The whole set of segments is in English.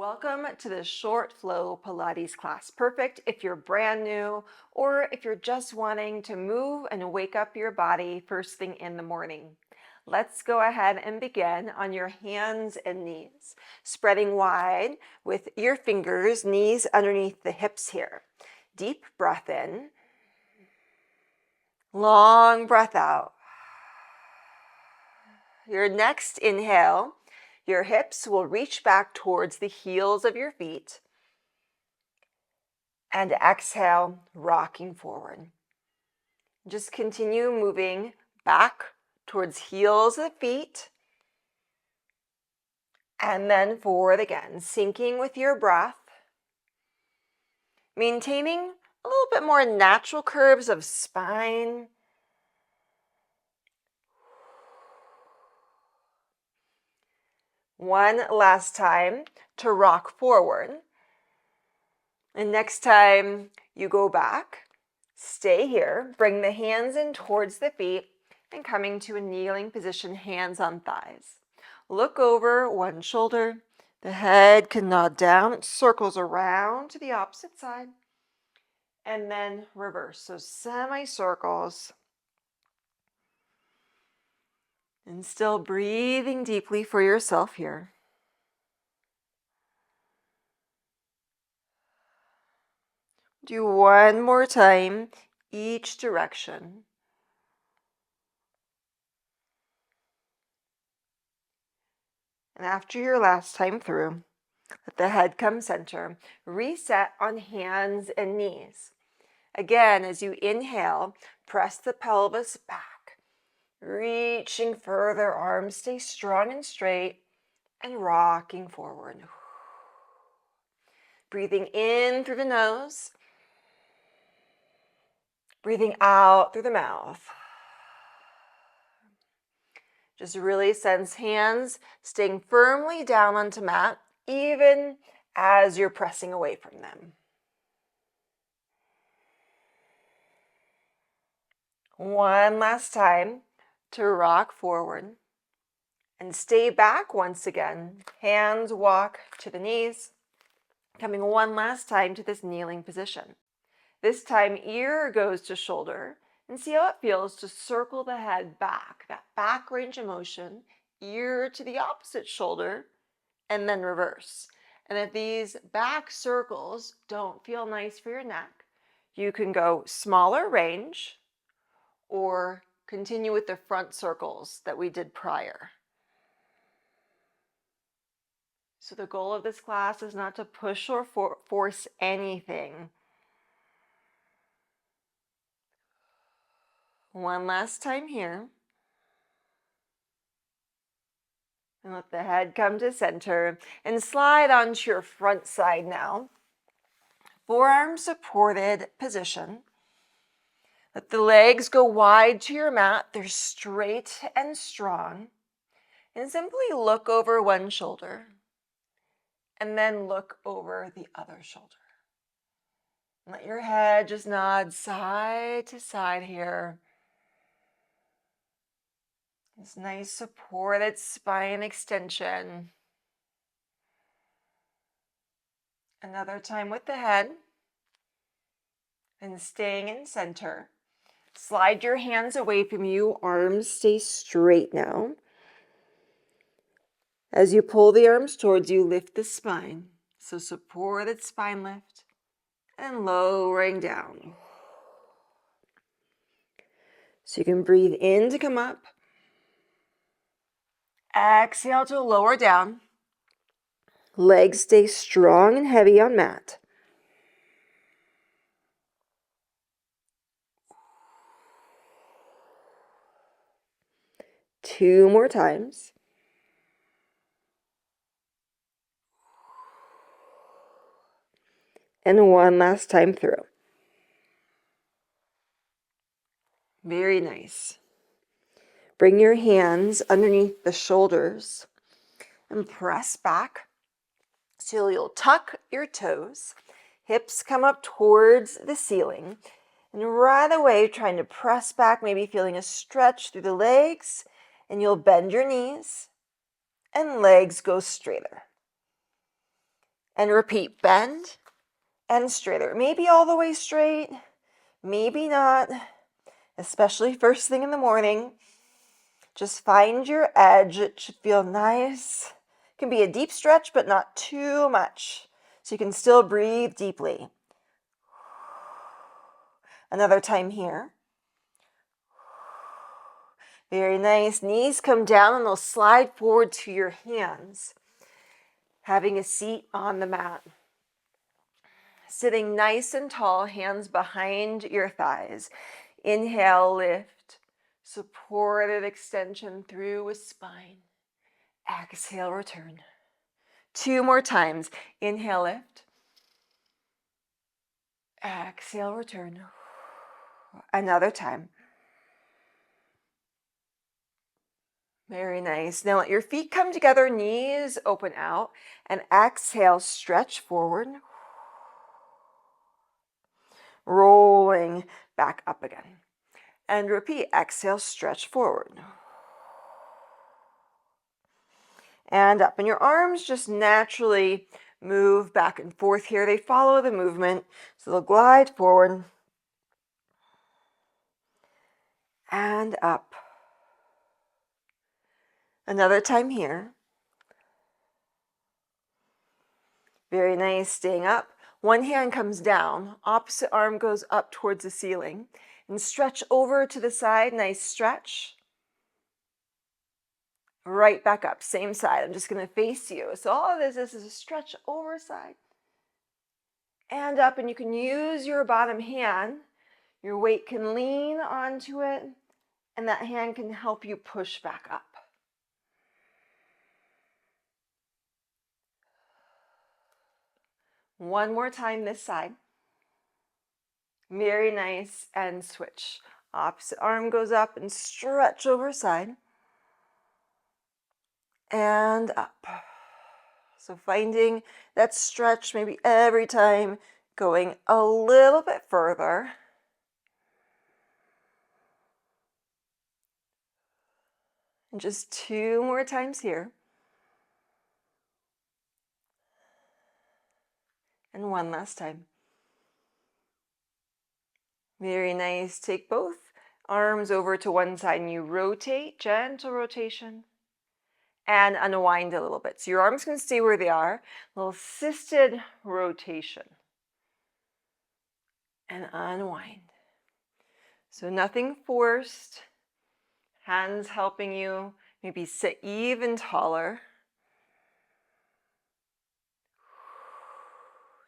Welcome to the Short Flow Pilates class. Perfect if you're brand new or if you're just wanting to move and wake up your body first thing in the morning. Let's go ahead and begin on your hands and knees, spreading wide with your fingers, knees underneath the hips here. Deep breath in, long breath out. Your next inhale, your hips will reach back towards the heels of your feet. And exhale, rocking forward. Just continue moving back towards heels of the feet. And then forward again, syncing with your breath. Maintaining a little bit more natural curves of spine. One last time to rock forward. And next time you go back, stay here, bring the hands in towards the feet and coming to a kneeling position, hands on thighs. Look over one shoulder, the head can nod down, it circles around to the opposite side, and then reverse. So semicircles. And still breathing deeply for yourself here. Do one more time, each direction. And after your last time through, let the head come center. Reset on hands and knees. Again, as you inhale, press the pelvis back. Reaching further, arms stay strong and straight, and rocking forward. Breathing in through the nose. Breathing out through the mouth. Just really sense hands staying firmly down onto mat, even as you're pressing away from them. One last time to rock forward and stay back once again. Hands walk to the knees, coming one last time to this kneeling position. This time ear goes to shoulder, and see how it feels to circle the head back, that back range of motion, ear to the opposite shoulder, and then reverse. And if these back circles don't feel nice for your neck, you can go smaller range or continue with the front circles that we did prior. So the goal of this class is not to push or force anything. One last time here. And let the head come to center and slide onto your front side now. Forearm supported position. Let the legs go wide to your mat. They're straight and strong. And simply look over one shoulder and then look over the other shoulder. Let your head just nod side to side here. This nice supported spine extension. Another time with the head. And staying in center. Slide your hands away from you. Arms stay straight now. As you pull the arms towards you, lift the spine. So supported spine lift. And lowering down. So you can breathe in to come up. Exhale to lower down. Legs stay strong and heavy on mat. Two more times. And one last time through. Very nice. Bring your hands underneath the shoulders and press back. So you'll tuck your toes. Hips come up towards the ceiling. And right away, trying to press back, maybe feeling a stretch through the legs. And you'll bend your knees and legs go straighter. And repeat, bend and straighter. Maybe all the way straight, maybe not, especially first thing in the morning. Just find your edge. It should feel nice. It can be a deep stretch, but not too much. So you can still breathe deeply. Another time here. Very nice. Knees come down and they'll slide forward to your hands. Having a seat on the mat. Sitting nice and tall, hands behind your thighs. Inhale, lift. Supported extension through a spine. Exhale, return. 2 more times. Inhale, lift. Exhale, return. Another time. Very nice. Now let your feet come together, knees open out, and exhale, stretch forward. Rolling back up again. And repeat, exhale, stretch forward. And up. And your arms just naturally move back and forth here. They follow the movement, so they'll glide forward and up. Another time here. Very nice, staying up. One hand comes down, opposite arm goes up towards the ceiling, and stretch over to the side, nice stretch. Right back up, same side. I'm just going to face you. So all of this is a stretch over side and up, and you can use your bottom hand. Your weight can lean onto it, and that hand can help you push back up. One more time this side. Very nice, and switch. Opposite arm goes up and stretch over side. And up. So finding that stretch maybe every time, going a little bit further. And just 2 more times here. And one last time. Very nice. Take both arms over to one side and you rotate, gentle rotation, and unwind a little bit. So your arms can stay where they are. A little assisted rotation. And unwind. So nothing forced. Hands helping you maybe sit even taller.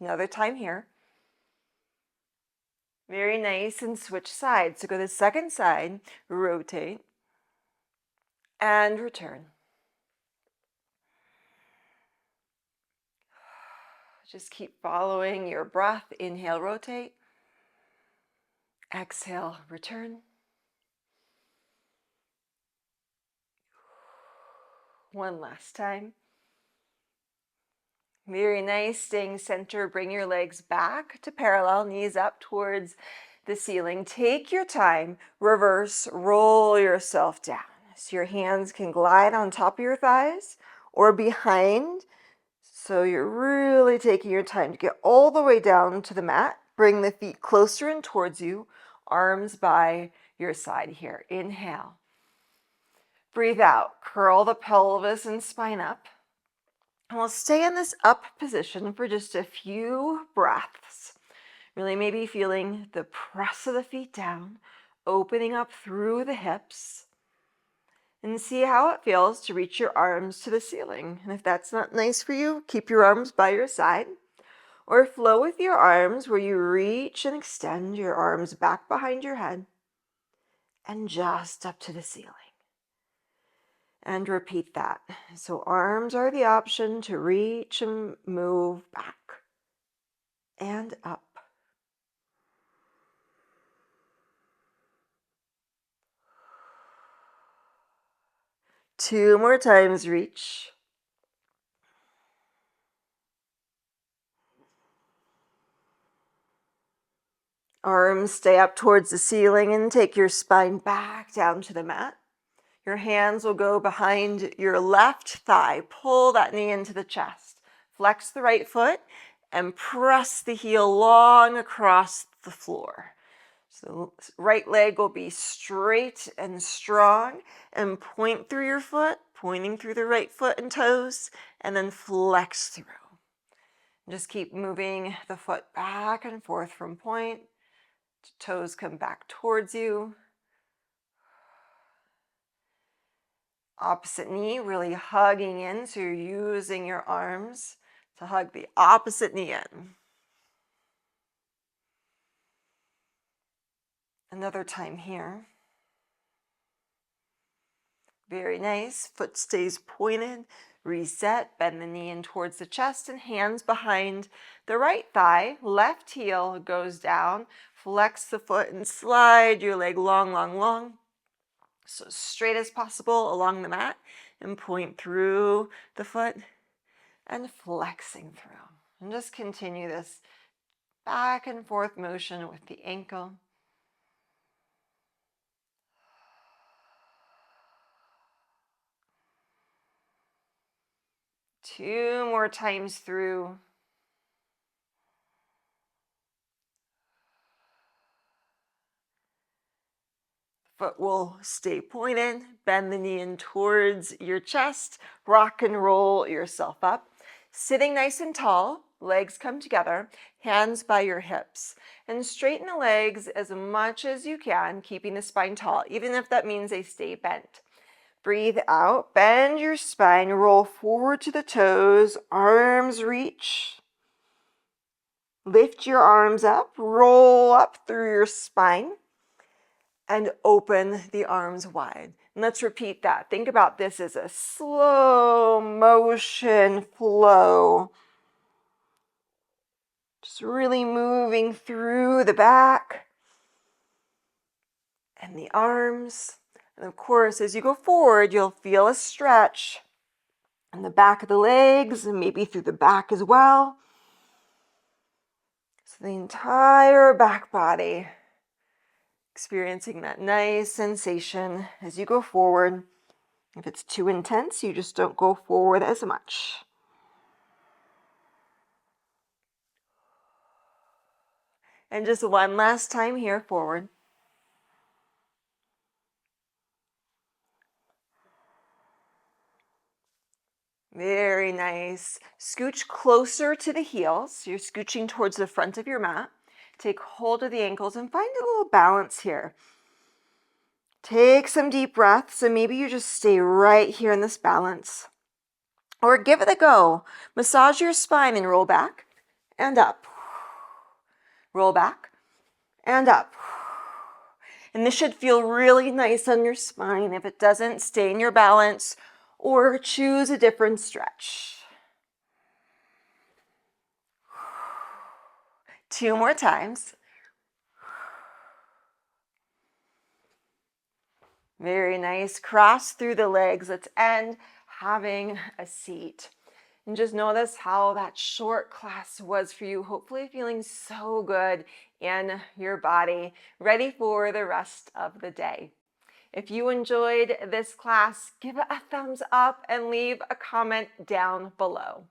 Another time here. Very nice, and switch sides. So go to the second side, rotate, and return. Just keep following your breath. Inhale, rotate. Exhale, return. One last time. Very nice, staying center. Bring your legs back to parallel, knees up towards the ceiling. Take your time, reverse, roll yourself down. So your hands can glide on top of your thighs or behind. So you're really taking your time to get all the way down to the mat. Bring the feet closer in towards you, arms by your side here. Inhale. Breathe out, curl the pelvis and spine up. And we'll stay in this up position for just a few breaths. Really maybe feeling the press of the feet down, opening up through the hips. And see how it feels to reach your arms to the ceiling. And if that's not nice for you, keep your arms by your side. Or flow with your arms where you reach and extend your arms back behind your head. And just up to the ceiling. And repeat that. So arms are the option to reach and move back and up. Two more times, reach. Arms stay up towards the ceiling and take your spine back down to the mat. Your hands will go behind your left thigh. Pull that knee into the chest. Flex the right foot and press the heel long across the floor. So right leg will be straight and strong, and point through your foot, pointing through the right foot and toes, and then flex through. Just keep moving the foot back and forth from point. Toes come back towards you. Opposite knee really hugging in, so you're using your arms to hug the opposite knee in. Another time here. Very nice. Foot stays pointed. Reset. Bend the knee in towards the chest and hands behind the right thigh. Left heel goes down. Flex the foot and slide your leg long, long, long. So straight as possible along the mat, and point through the foot and flexing through. And just continue this back and forth motion with the ankle. Two more times through. Foot will stay pointed. Bend the knee in towards your chest. Rock and roll yourself up. Sitting nice and tall, legs come together, hands by your hips. And straighten the legs as much as you can, keeping the spine tall, even if that means they stay bent. Breathe out, bend your spine, roll forward to the toes, arms reach. Lift your arms up, roll up through your spine, and open the arms wide. And let's repeat that. Think about this as a slow motion flow. Just really moving through the back and the arms. And of course, as you go forward, you'll feel a stretch in the back of the legs and maybe through the back as well. So the entire back body experiencing that nice sensation as you go forward. If it's too intense, you just don't go forward as much. And just one last time here, forward. Very nice. Scooch closer to the heels. So you're scooching towards the front of your mat. Take hold of the ankles and find a little balance here. Take some deep breaths, and maybe you just stay right here in this balance. Or give it a go. Massage your spine and roll back and up. Roll back and up. And this should feel really nice on your spine. If it doesn't, stay in your balance or choose a different stretch. Two more times. Very nice. Cross through the legs. Let's end having a seat. And just notice how that short class was for you. Hopefully feeling so good in your body, ready for the rest of the day. If you enjoyed this class, give it a thumbs up and leave a comment down below.